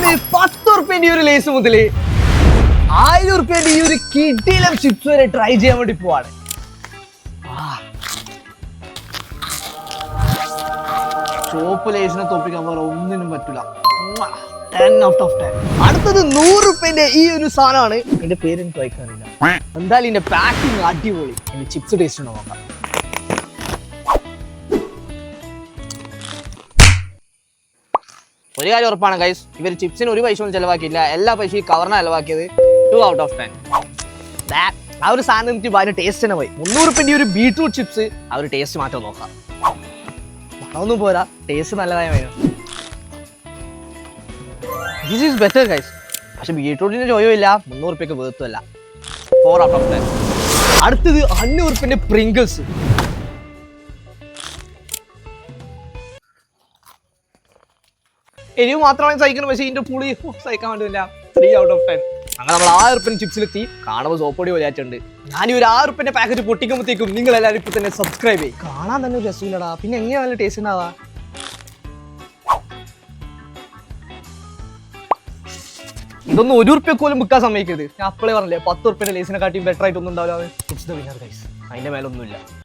ഒരു 10 ഉറുപ്പ്യന്റെ ഈ ഒരു ലേസ് മുതല് 1000 ഉറുപ്പ്യന്റെ ഈ ഒരു കിടിലം ചിപ്സ് വരെ ട്രൈ ചെയ്യാൻ വേണ്ടി പോവാണ്. ചോപ്പ് ലേസിനെ തോപ്പിക്കാൻ പോലെ ഒന്നിനും പറ്റില്ല. 10 out of 10. അടുത്തത് 100 ഉറുപ്പ്യന്റെ ഈ ഒരു സാധനമാണ്. എന്റെ പേര് എനിക്ക് വായിക്കാറില്ല. എന്തായാലും ഇതിന്റെ പാക്കിംഗ് അടിപൊളി. എന്റെ ചിപ്സ് ടേസ്റ്റ് ഉണ്ടോ നോക്കാം. ഒരു കാര്യം ഉറപ്പാണ് ഗൈസ്, ഇവർ ചിപ്സിന് ഒരു പൈസ ഒന്നും ചെലവാക്കിയില്ല. എല്ലാ പൈസയും കവറിനാണ് ചെലവാക്കിയത്. 2 out of 10. ആ ഒരു സാധനം എനിക്ക് ഭയങ്കര ടേസ്റ്റ് തന്നെ പോയി. 300 ഉറുപ്പ്യന്റെ ഒരു ബീട്രൂട്ട് ചിപ്സ് ആ ഒരു ടേസ്റ്റ് മാറ്റം നോക്കാം. അതൊന്നും പോരാ, ടേസ്റ്റ് നല്ലതായി വരും. This is better guys. പക്ഷെ ബീട്രൂട്ടിന്റെ ചോയോ ഇല്ല, 300 ഉറുപ്പ്യക്ക് വേർത്തുമല്ല. 4 out of 10. അടുത്തത് 500 ഉറുപ്പ്യന്റെ പ്രിങ്കിൾസ്. എരിവ് മാത്രമാണ് സഹിക്കുന്നത്, പക്ഷേ ഇതിന്റെ പുളി സഹിക്കാൻ പറ്റില്ല. 3 out of 10. അങ്ങനെ നമ്മൾ 1000 ഉറുപ്പ്യന്റെ ചിപ്സിലെത്തി. കാണുമ്പോൾ സോപ്പൊടി പോലെയായിട്ടുണ്ട്. ഞാൻ ഈ ഒരു 1000 ഉറുപ്പ്യന്റെ പാക്കറ്റ് പൊട്ടിക്കുമ്പോഴത്തേക്കും നിങ്ങൾ എല്ലാവരും ഇപ്പൊ തന്നെ സബ്സ്ക്രൈബ് ചെയ്യും. കാണാൻ തന്നെ ഒരു രസമില്ലടാ, പിന്നെ എങ്ങനെയാ നല്ല ടേസ്റ്റ് ഉണ്ടാവാ. ഇതൊന്നും 1 ഉറുപ്പ്യക്ക് പോലും വിൽക്കാൻ സമ്മതിക്കരുത്. ഞാൻ അപ്പോഴേ പറഞ്ഞില്ലേ 10 ഉറുപ്പ്യന്റെ ലേസിനെ കാട്ടി ബെറ്റർ ആയിട്ടൊന്നും ഉണ്ടാവില്ല. അതിന്റെ മേലൊന്നുമില്ല.